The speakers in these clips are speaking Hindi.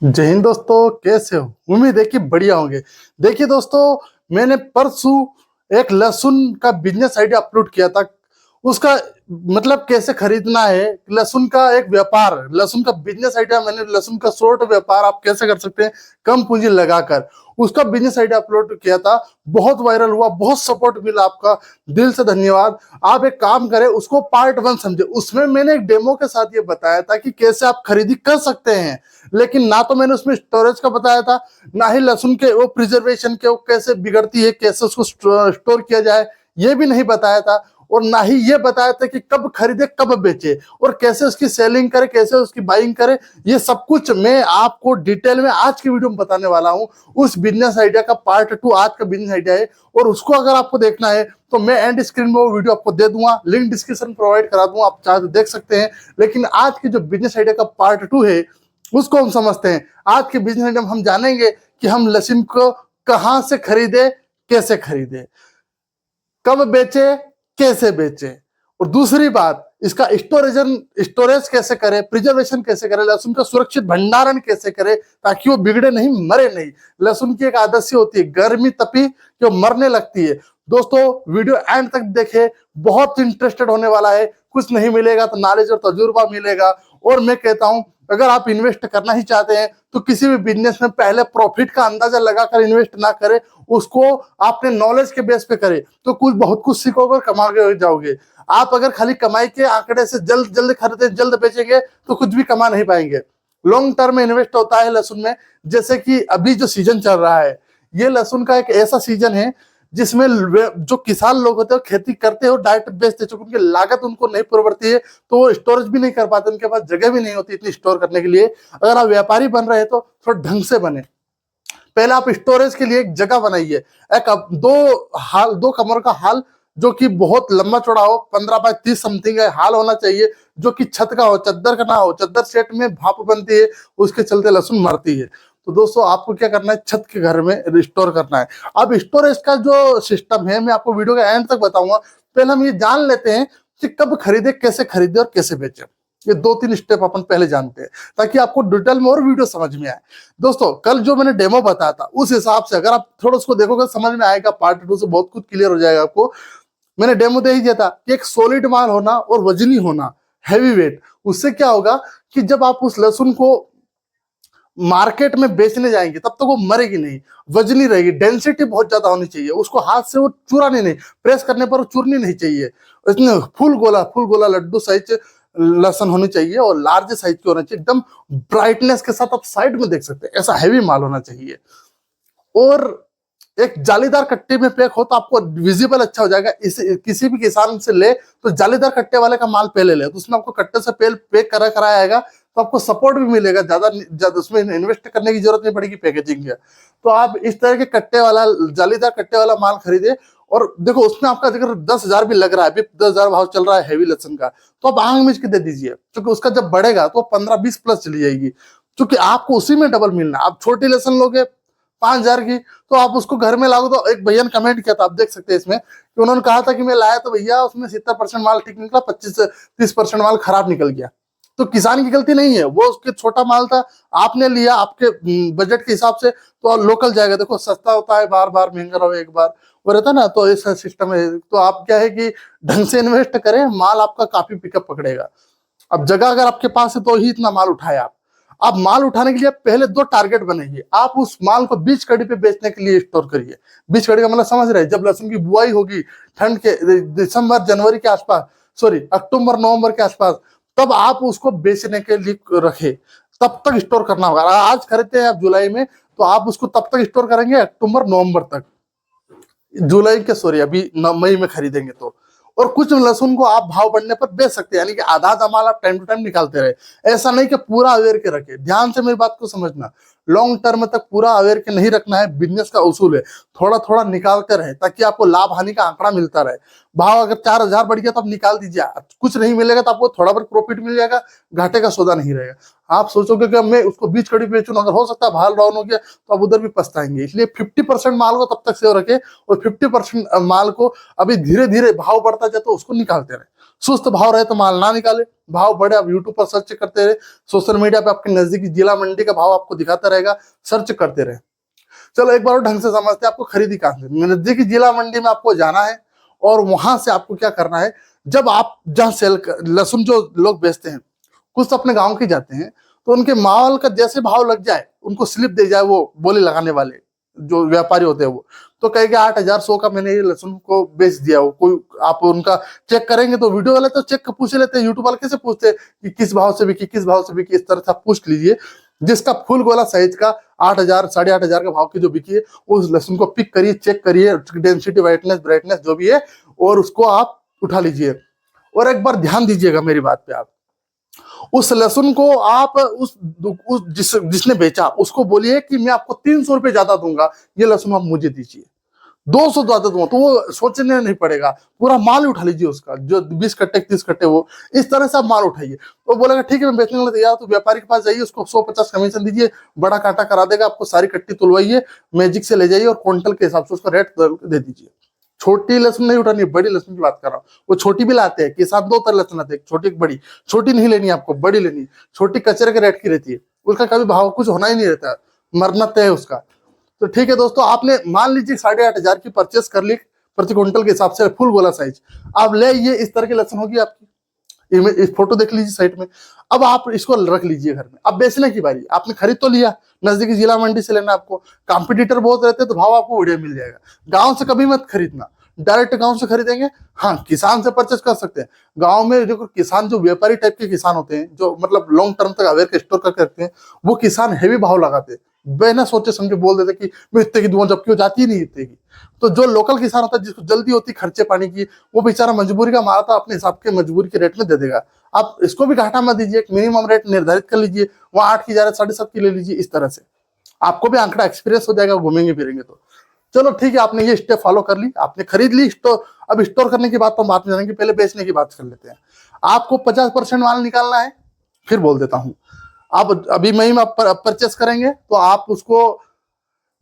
जय हिंद दोस्तों, कैसे हो? उम्मीद है कि बढ़िया होंगे। देखिए दोस्तों, मैंने परसों एक लहसुन का बिजनेस आइडिया अपलोड किया था। उसका मतलब कैसे खरीदना है, लहसुन का एक व्यापार, लहसुन का बिजनेस आइडिया, मैंने लहसुन का शॉर्ट व्यापार आप कैसे कर सकते हैं कम पूंजी लगाकर, उसका बिजनेस आइडिया अपलोड किया था। बहुत वायरल हुआ, बहुत सपोर्ट मिला आपका, दिल से धन्यवाद। आप एक काम करें, उसको पार्ट 1 समझे। उसमें मैंने एक डेमो के साथ ये बताया था कि कैसे आप खरीदी कर सकते हैं, लेकिन ना तो मैंने उसमें स्टोरेज का बताया था, ना ही लहसुन के वो प्रिजर्वेशन के वो कैसे बिगड़ती है, कैसे उसको स्टोर किया जाए, ये भी नहीं बताया था। और ना ही ये बताया था कि कब खरीदे कब बेचे और कैसे उसकी सेलिंग करे, कैसे उसकी बाइंग करे। ये सब कुछ मैं आपको डिटेल में आज की वीडियो में बताने वाला हूं। उस बिजनेस आइडिया का पार्ट 2 आज का बिजनेस आइडिया है, और उसको अगर आपको देखना है तो मैं एंड स्क्रीन में वो वीडियो आपको दे दूंगा, लिंक डिस्क्रिप्शन प्रोवाइड करा दूंगा, आप चाहे तो देख सकते हैं। लेकिन आज की जो बिजनेस आइडिया का पार्ट 2 है उसको हम समझते हैं। आज के बिजनेस आइडिया में हम जानेंगे कि हम लहसुन को कहां से खरीदे, कैसे खरीदे, कब बेचे, कैसे बेचे, और दूसरी बात, इसका स्टोरेज कैसे करें, प्रिजर्वेशन कैसे करें, लहसुन का सुरक्षित भंडारण कैसे करें ताकि वो बिगड़े नहीं, मरे नहीं। लहसुन की एक आदत सी होती है, गर्मी तपी कि वो मरने लगती है। दोस्तों वीडियो एंड तक देखे, बहुत इंटरेस्टेड होने वाला है। कुछ नहीं मिलेगा तो नॉलेज और तजुर्बा मिलेगा। और मैं कहता हूं, अगर आप इन्वेस्ट करना ही चाहते हैं तो किसी भी बिजनेस में पहले प्रॉफिट का अंदाजा लगाकर इन्वेस्ट ना करें, उसको आपने नॉलेज के बेस पे करें तो कुछ बहुत कुछ सीखोगे और कमा के जाओगे। आप अगर खाली कमाई के आंकड़े से जल्द जल्द खरीदे जल्द बेचेंगे तो कुछ भी कमा नहीं पाएंगे। लॉन्ग टर्म में इन्वेस्ट होता है लहसुन में। जैसे कि अभी जो सीजन चल रहा है, ये लहसुन का एक ऐसा सीजन है जिसमें जो किसान लोग होते हैं खेती करते हो डायरेक्ट बेचते, चूंकि उनकी लागत उनको नहीं पूर्वती है तो वो स्टोरेज भी नहीं कर पाते, उनके पास जगह भी नहीं होती इतनी स्टोर करने के लिए। अगर आप व्यापारी बन रहे हैं तो थोड़ा ढंग से बने। पहले आप स्टोरेज के लिए एक जगह बनाइए, एक दो कमर का हाल, जो कि बहुत लंबा चौड़ा हो, 15 बाय 30 समथिंग है हाल होना चाहिए, जो कि छत का हो, चद्दर का ना हो। चद्दर सेट में भाप बनती है, उसके चलते लहसुन मरती है। तो दोस्तों आपको क्या करना है, छत के घर में स्टोर करना है। अब स्टोरेज का जो सिस्टम है मैं आपको वीडियो के एंड तक बताऊंगा। पहले हम ये जान लेते हैं कि कब खरीदे, कैसे खरीदे और कैसे बेचे। ये 2-3 स्टेप अपन पहले जानते हैं ताकि आपको डिटेल में और वीडियो समझ में आए। दोस्तों कल जो मैंने डेमो बताया था उस हिसाब से अगर आप थोड़ा उसको देखोगे समझ में आएगा। पार्ट 2 से बहुत कुछ क्लियर हो जाएगा आपको। मैंने डेमो दे ही दिया था कि एक सॉलिड माल होना और वजनी होना, हैवी वेट। उससे क्या होगा कि जब आप उस लहसुन को मार्केट में बेचने जाएंगे तब तक वो मरेगी नहीं, वजनी रहेगी। डेंसिटी बहुत ज्यादा होनी चाहिए, उसको हाथ से वो चुरानी नहीं, प्रेस करने पर वो चूरनी नहीं चाहिए। इतने फुल गोला लड्डू साइज लहसुन होनी चाहिए और लार्ज साइज की होना चाहिए, एकदम ब्राइटनेस के साथ। आप साइड में देख सकते हैं ऐसा हैवी माल होना चाहिए। और एक जालीदार कट्टे में पैक हो तो आपको विजिबल अच्छा हो जाएगा। इसे किसी भी किसान से ले तो जालीदार कट्टे वाले का माल पहले ले, तो उसमें आपको कट्टे से पहले पैक करा कराया आएगा, तो आपको सपोर्ट भी मिलेगा, ज्यादा उसमें इन्वेस्ट करने की जरूरत नहीं पड़ेगी पैकेजिंग के। तो आप इस तरह के कट्टे वाला, जालीदार कट्टे वाला माल खरीदे। और देखो उसमें आपका अगर 10,000 भी लग रहा है, अभी 10,000 भाव चल रहा है हैवी लहसुन का, तो आप आंग मीच के दे दीजिए, क्योंकि उसका जब बढ़ेगा तो 15-20 प्लस चली जाएगी, क्योंकि आपको उसी में डबल मिलना। आप छोटी लहसुन लोगे 5,000 की, तो आप उसको घर में लागो। तो एक भैया ने कमेंट किया था, आप देख सकते हैं इसमें, कि उन्होंने कहा था कि मैं लाया तो भैया उसमें 70% माल ठीक निकला, 25 से 30% माल खराब निकल गया। तो किसान की गलती नहीं है, वो उसके छोटा माल था, आपने लिया आपके बजट के हिसाब से, तो लोकल जाएगा। देखो सस्ता होता है बार बार, महंगा रहो एक बार, वो रहता ना। तो ऐसा सिस्टम है। तो आप क्या है कि ढंग से इन्वेस्ट करें, माल आपका काफी पिकअप पकड़ेगा। अब जगह अगर आपके पास है तो ही इतना माल उठाए आप। अब माल उठाने के लिए पहले 2 टारगेट बनाइए। आप उस माल को बीच कड़ी पे बेचने के लिए स्टोर करिए। बीच कड़ी का मतलब समझ रहे हैं, जब लहसुन की बुआई होगी ठंड के दिसंबर जनवरी के आसपास, सॉरी अक्टूबर नवंबर के आसपास, तब आप उसको बेचने के लिए रखे। तब तक स्टोर करना होगा। आज खरीदते हैं आप जुलाई में, तो आप उसको तब तक स्टोर करेंगे अक्टूबर नवंबर तक, जुलाई के सॉरी अभी मई में खरीदेंगे तो। और कुछ लहसुन को आप भाव बढ़ने पर बेच सकते हैं, यानी कि आधा आधा माल आप टाइम टू टाइम निकालते रहे। ऐसा नहीं कि पूरा अवेयर के रखे। ध्यान से मेरी बात को समझना, लॉन्ग टर्म तक पूरा अवेयर के नहीं रखना है। बिजनेस का उसूल है थोड़ा थोड़ा निकालते रहे ताकि आपको लाभ हानि का आंकड़ा मिलता रहे। भाव अगर 4,000 बढ़ गया तो आप निकाल दीजिए, कुछ नहीं मिलेगा तो आपको थोड़ा बहुत प्रॉफिट मिल जाएगा, घाटे का सौदा नहीं रहेगा। आप सोचोगे कि मैं उसको बीच कड़ी बेचूं, अगर हो सकता है भाव डाउन हो गया तो आप उधर भी पछताएंगे। इसलिए 50% माल को तब तक सेव रखे और 50% माल को अभी धीरे धीरे भाव बढ़ता जाए तो उसको निकालते रहे। सुस्त भाव रहे तो माल ना निकाले, भाव बढ़े आप यूट्यूब पर सर्च करते रहे, सोशल मीडिया पे आपके नजदीकी जिला मंडी का भाव आपको दिखाता रहेगा, सर्च करते रहे। चलो एक बार और ढंग से समझते हैं, आपको खरीदी कहाँ से, नजदीकी जिला मंडी में आपको जाना है और वहां से आपको क्या करना है, जब आप जहाँ लहसुन जो लोग बेचते हैं कुछ अपने गांव के जाते हैं, तो उनके माल का जैसे भाव लग जाए उनको स्लिप दे जाए वो बोली लगाने वाले जो व्यापारी होते हैं वो, तो कहेंगे 8,100 का मैंने ये लहसुन को बेच दिया। वो कोई आप उनका चेक करेंगे तो वीडियो वाले तो चेक पूछ लेते हैं, यूट्यूब वाले कैसे पूछते हैं कि किस भाव से बिकी, किस भाव से बिकी, इस तरह से आप पूछ लीजिए। जिसका फुल गोला साइज का 8,000 8,500 का भाव की जो बिकी है, उस लहसुन को पिक करिए, चेक करिए डेंसिटी, वाइटनेस, ब्राइटनेस जो भी है, और उसको आप उठा लीजिए। और एक बार ध्यान दीजिएगा मेरी बात पे, आप उस लहसुन को आप जिसने बेचा उसको बोलिए कि मैं आपको 300 रुपये ज्यादा दूंगा, ये लहसुन आप मुझे दीजिए, 200 ज्यादा दूंगा, तो वो सोचने नहीं पड़ेगा, पूरा माल उठा लीजिए उसका, जो 20 कट्टे 30 कट्टे वो, इस तरह से आप माल उठाइए। वो बोलेगा ठीक है मैं बेचने के लिए तैयार, तो व्यापारी के पास जाइए, उसको 150 कमीशन दीजिए, बड़ा कांटा करा देगा आपको, सारी कट्टी तुलवाइए, मैजिक से ले जाइए और क्विंटल के हिसाब से उसका रेट दे दीजिए। छोटी लहसुन नहीं उठानी, बड़ी लहसुन की बात कर रहा हूँ। वो छोटी भी लाते हैं, किसान 2 तरह लहसुन आते हैं, छोटी एक बड़ी। छोटी नहीं लेनी आपको, बड़ी लेनी। छोटी कचरे के रेट की रहती है, उसका कभी भाव कुछ होना ही नहीं रहता, मरना तय है उसका। तो ठीक है दोस्तों, आपने मान लीजिए 8,500 की परचेस कर ली प्रति क्विंटल के हिसाब से, फुल गोला साइज, आप ले, ये इस तरह की लहसुन होगी आपकी, इस फोटो देख लीजिए साइट में। अब आप इसको रख लीजिए घर में, अब बेचने की बारी, आपने खरीद तो लिया, नजदीकी जिला मंडी से लेना आपको, कॉम्पिटिटर बहुत रहते हैं तो भाव आपको बढ़िया मिल जाएगा। गांव से कभी मत खरीदना, डायरेक्ट गांव से खरीदेंगे, हाँ किसान से परचेस कर सकते हैं। गांव में देखो किसान जो व्यापारी टाइप के किसान होते हैं, जो मतलब लॉन्ग टर्म तक अवेयर के स्टोर करके रखते हैं, वो किसान हैवी भाव लगाते हैं, बिना सोचे समझे बोल देते कि मैं इतने की दूंगा, जबकि वो जाती ही नहीं इतने की। तो जो लोकल किसान होता है जिसको जल्दी होती खर्चे पानी की, वो बेचारा मजबूरी का मारा था, अपने हिसाब के मजबूरी के रेट में दे देगा। आप इसको भी घाटा मत दीजिए, एक मिनिमम रेट निर्धारित कर लीजिए, वहां 8 की जा रहा है 7.5 की ले लीजिए, इस तरह से आपको भी आंकड़ा एक्सपीरियंस हो जाएगा, घूमेंगे फिरेंगे तो। चलो ठीक है, आपने ये स्टेप फॉलो कर ली, आपने खरीद ली स्टोर। अब स्टोर करने की बात तो हम बात में जानेंगे, पहले बेचने की बात कर लेते हैं। आपको 50% माल निकालना है, फिर बोल देता हूँ। आप अभी मई में परचेस करेंगे तो आप उसको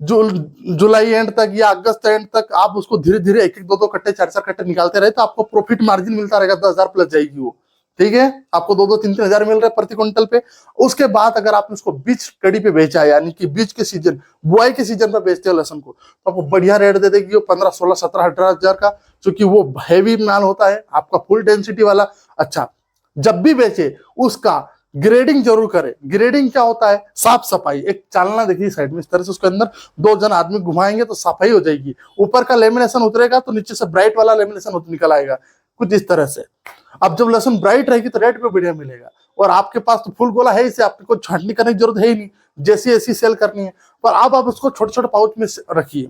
जुलाई एंड तक या अगस्त एंड तक आप उसको धीरे धीरे 1-1, 2-2 कट्टे, 4-4 कट्टे निकालते रहे, तो आपको प्रॉफिट मार्जिन मिलता रहेगा, 10,000 प्लस जाएगी वो। ठीक है, आपको 2-2, 3-3 हजार मिल रहा है प्रति क्विंटल पे। उसके बाद अगर आपने उसको बीज कड़ी पे बेचा है, यानी कि बीज के सीजन, बुआई के सीजन पे बेचते हो लहसुन को, तो आपको बढ़िया रेट दे देगी वो 15, 16, 17, 18 हजार का, क्योंकि वो हैवी माल होता है आपका, फुल डेंसिटी वाला। अच्छा, जब भी बेचे उसका ग्रेडिंग जरूर करें। ग्रेडिंग क्या होता है, साफ सफाई। एक चालना देखिए साइड में, इस तरह से उसके अंदर 2 जन आदमी घुमाएंगे तो सफाई हो जाएगी, ऊपर का लेमिनेशन उतरेगा तो नीचे से ब्राइट वाला लेमिनेशन निकल आएगा, कुछ इस तरह से। अब जब लहसुन ब्राइट रहेगी तो रेट पे बढ़िया मिलेगा, और आपके पास तो फुल गोला है, इसे आपको छांटनी करने की जरूरत है ही नहीं, जैसी ऐसी सेल करनी है। पर अब आप उसको छोटे छोटे पाउच में रखिए,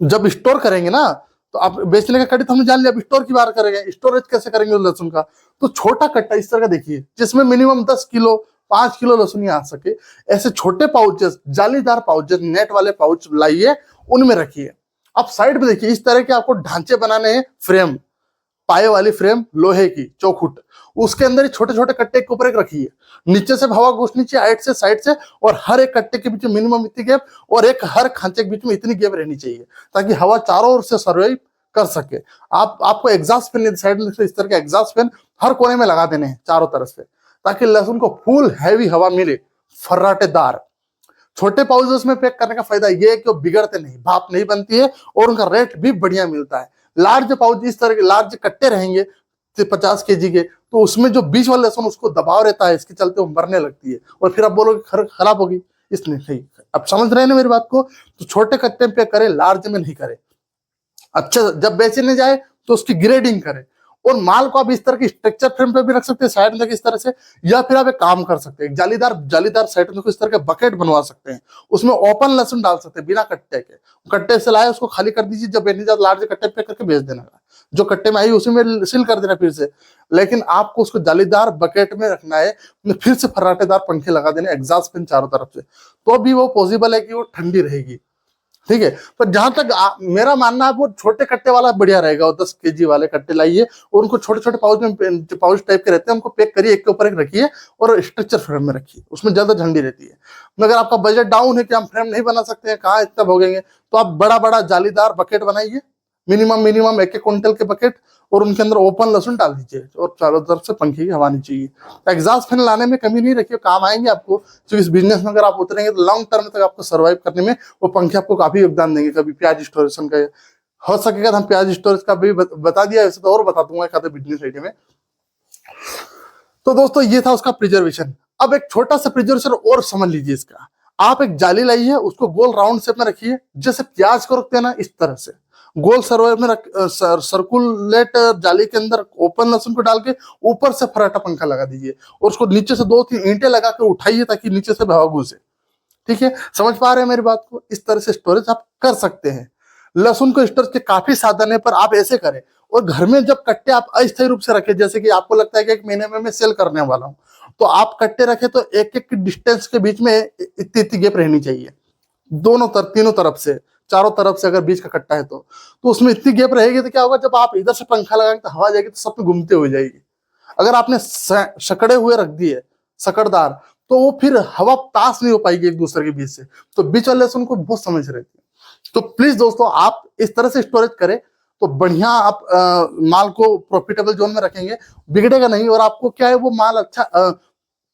जब स्टोर करेंगे ना, तो आप बेचने का कड़ी तो हमने जान लिया, अब स्टोर की बात करेंगे, स्टोरेज कैसे करेंगे उस लहसुन का। तो छोटा कट्टा इस तरह का देखिए, जिसमें मिनिमम 10 किलो 5 किलो लहसुन ही आ सके, ऐसे छोटे पाउचेस, जालीदार पाउचेस, नेट वाले पाउच लाइए, उनमें रखिए। अब साइड में देखिए, इस तरह के आपको ढांचे बनाने हैं, फ्रेम, पाए वाली फ्रेम लोहे की चौखुट, उसके अंदर ही छोटे छोटे कट्टे के ऊपर एक रखिए, नीचे से हवा घुसनी चाहिए, हाइट से, साइड से, और हर एक कट्टे के बीच में मिनिमम इतनी गैप, और एक हर खांचे के बीच में इतनी गैप रहनी चाहिए, ताकि हवा चारों ओर से सर्वाइव कर सके। आपको एग्जॉस्ट फैन साइड में इस तरह के एग्जॉस्ट फैन हर कोने में लगा देने हैं चारों तरफ से, ताकि लहसुन को फुल हैवी हवा मिले, फर्राटेदार। छोटे पाउचेस में पैक करने का फायदा ये है कि वो बिगड़ते नहीं, भाप नहीं बनती है, और उनका रेट भी बढ़िया मिलता है। लार्ज पाउच, इस तरह के लार्ज कट्टे रहेंगे 50 kg के, तो उसमें जो बीच वाला लहसुन उसको दबाव रहता है, इसके चलते वो मरने लगती है, और फिर आप बोलोगे खराब होगी, इसलिए नहीं। अब समझ रहे हैं ना मेरी बात को, तो छोटे कट्टे पे करें, लार्ज में नहीं करें। अच्छा, जब बेचने जाए तो उसकी ग्रेडिंग करें, और माल को आप इस तरह की स्ट्रक्चर फ्रेम पे भी रख सकते हैं, साइड में इस तरह से, या फिर आप एक काम कर सकते हैं, जालीदार साइड में इस तरह के बकेट बनवा सकते हैं, उसमें ओपन लहसुन डाल सकते हैं बिना कट्टे के। कट्टे से लाए उसको खाली कर दीजिए, जब बेचने जाए लार्ज कट्टे पे करके बेच देना, जो कट्टे में आई उसी में सील कर देना फिर से। लेकिन आपको उसको जालीदार बकेट में रखना है, फिर से फर्राटेदार पंखे लगा देने, एग्जॉस्ट फैन चारों तरफ से, तो भी वो पॉसिबल है कि वो ठंडी रहेगी। ठीक है, पर जहां तक मेरा मानना है, वो छोटे कट्टे वाला बढ़िया रहेगा, वो 10 kg वाले कट्टे लाइए, और उनको छोटे छोटे पाउच में, पाउच टाइप के रहते हैं, उनको पैक करिए, एक के ऊपर एक रखिए, और स्ट्रक्चर फ्रेम में रखिए, उसमें ज्यादा ठंडी रहती है। मगर आपका बजट डाउन है कि हम फ्रेम नहीं बना सकते हैं, कहाँ इतना भोगेंगे, तो आप बड़ा बड़ा जालीदार बकेट बनाइए, मिनिमम 1-1 क्विंटल के बकेट, और उनके अंदर ओपन लहसुन डाल दीजिए और चारों तरफ से पंखे की हवा नहीं चाहिए। एग्जॉस्ट फैन लाने में कमी नहीं रखिए, काम आएंगे आपको, क्योंकि इस बिजनेस में अगर आप उतरेंगे तो लॉन्ग टर्म तक आपको सर्वाइव करने में वो पंखे आपको काफी योगदान देंगे। कभी प्याज स्टोरेशन का हो सकेगा तो हम प्याज स्टोरेज का भी बता दिया, वैसे तो और बता दूंगा एक आधे बिजनेस आइडिया में। तो दोस्तों ये था उसका प्रिजर्वेशन। अब एक छोटा सा प्रिजर्वेशन और समझ लीजिए इसका। आप एक जाली लाइए, उसको गोल राउंड शेप में रखिए, जैसे प्याज को रखते हैं ना इस तरह से गोल सर्वर में सर्कुलेट जाली के अंदर ओपन लहसुन को डाल के ऊपर से फर्राटा पंखा लगा दीजिए, और उसको नीचे से 2-3 ईंटें लगा के उठाइए ताकि नीचे से हवा घुसे। ठीक है, समझ पा रहे हैं मेरी बात को? इस तरह से स्टोरेज आप कर सकते हैं। लहसुन को स्टोरेज के काफी साधन है, पर आप ऐसे करें। और घर में जब कट्टे आप अस्थायी रूप से रखें, जैसे कि आपको लगता है कि 1 महीने में मैं सेल करने वाला हूं, तो आप कट्टे रखें तो एक डिस्टेंस के बीच में इतनी गैप रहनी चाहिए, दोनों तरफ, तीनों तरफ से, चारों तरफ से अगर बीच का कट्टा है तो उसमें इतनी गैप रहेगी तो क्या होगा, जब आप इधर से पंखा लगाएंगे तो हवा जाएगी तो सब पे घूमते हुए जाएगी। अगर आपने सकड़े हुए रख दिए, सकड़दार, तो वो फिर हवा पास नहीं हो पाएगी एक दूसरे के बीच से, तो बीच वाले से उनको बहुत समझ रहती है। तो प्लीज दोस्तों आप इस तरह से स्टोरेज करें तो बढ़िया, आप माल को प्रॉफिटेबल जोन में रखेंगे, बिगड़ेगा नहीं, और आपको क्या है वो माल अच्छा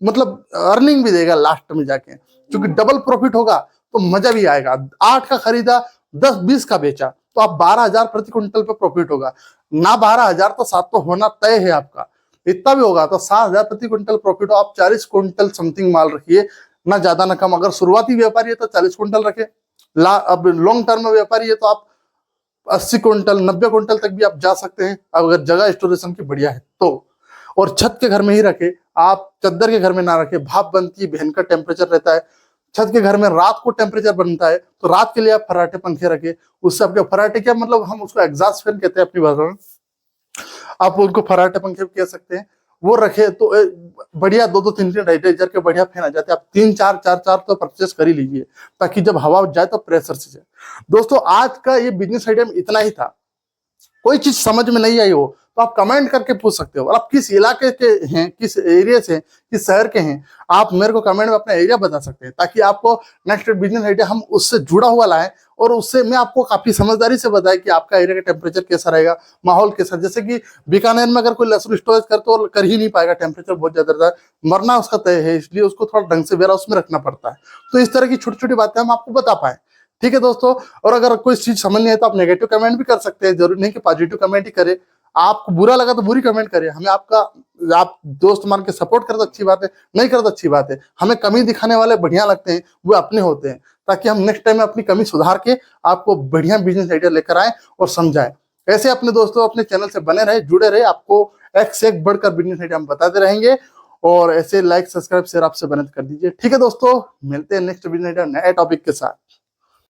मतलब अर्निंग भी देगा लास्ट में जाके, क्योंकि डबल प्रॉफिट होगा तो मजा भी आएगा। 8 का खरीदा, 10-20 का बेचा, तो आप 12,000 प्रति क्विंटल पे प्रॉफिट होगा ना। 12,000 तो 7 तो होना तय है आपका, इतना भी होगा तो 7,000 प्रति क्विंटल प्रॉफिट हो। आप 40 क्विंटल समथिंग माल रखिए, ना ज्यादा ना कम। अगर शुरुआती व्यापारी है तो 40 क्विंटल रखे, अब लॉन्ग टर्म में व्यापारी है तो आप 80 क्विंटल 90 क्विंटल तक भी आप जा सकते हैं, अगर जगह स्टोरेशन की बढ़िया है तो। और छत के घर में ही रखे, आप चद्दर के घर में ना रखे, भाप बनती है, भयंकर टेम्परेचर रहता है। छत के घर में रात को टेम्परेचर बनता है, तो रात के लिए आप फर्राटे पंखे रखे, उससे आपके फर्राटे क्या मतलब, हम उसको एग्जॉस्ट फैन कहते हैं अपनी भाषा में, आप उनको फर्राटे पंखे भी कह सकते हैं, वो रखे तो बढ़िया 2-2 3-3 ढाई के बढ़िया फैन आ जाते हैं। आप 3-4 4-4 तो परचेस कर ही लीजिए, ताकि जब हवा जाए तो प्रेशर से जाए। दोस्तों आज का ये बिजनेस आइडिया में इतना ही था। कोई चीज समझ में नहीं आई हो तो आप कमेंट करके पूछ सकते हो, और आप किस इलाके के हैं, किस एरिया से, किस शहर के हैं, आप मेरे को कमेंट में अपना एरिया बता सकते हैं, ताकि आपको नेक्स्ट बिजनेस आइडिया हम उससे जुड़ा हुआ लाएं, और उससे मैं आपको काफी समझदारी से बताया कि आपका एरिया का टेम्परेचर कैसा रहेगा, माहौल कैसा। जैसे कि बीकानेर में अगर कोई लहसुन स्टोरेज कर तो कर ही नहीं पाएगा, टेम्परेचर बहुत ज्यादा रहता है, मरना उसका तय है, इसलिए उसको थोड़ा ढंग से वेयर हाउस में रखना पड़ता है। तो इस तरह की छोटी छोटी बातें हम आपको बता पाए। ठीक है दोस्तों, और अगर कोई चीज समझ नहीं है तो आप नेगेटिव कमेंट भी कर सकते हैं, जरूरी नहीं कि पॉजिटिव कमेंट ही करें। आपको बुरा लगा तो बुरी कमेंट करें, हमें आपका, आप दोस्त मान के सपोर्ट कर तो अच्छी बात है, नहीं कर तो अच्छी बात है। हमें कमी दिखाने वाले बढ़िया लगते हैं, वो अपने होते हैं, ताकि हम नेक्स्ट टाइम में अपनी कमी सुधार के आपको बढ़िया बिजनेस आइडिया लेकर आए और समझाएं। ऐसे अपने दोस्तों अपने चैनल से बने रहे, जुड़े रहे, आपको एक से एक बढ़कर बिजनेस आइडिया हम बताते रहेंगे, और ऐसे लाइक सब्सक्राइब शेयर आपसे बने कर दीजिए। ठीक है दोस्तों, मिलते हैं नेक्स्ट बिजनेस आइडिया नए टॉपिक के साथ।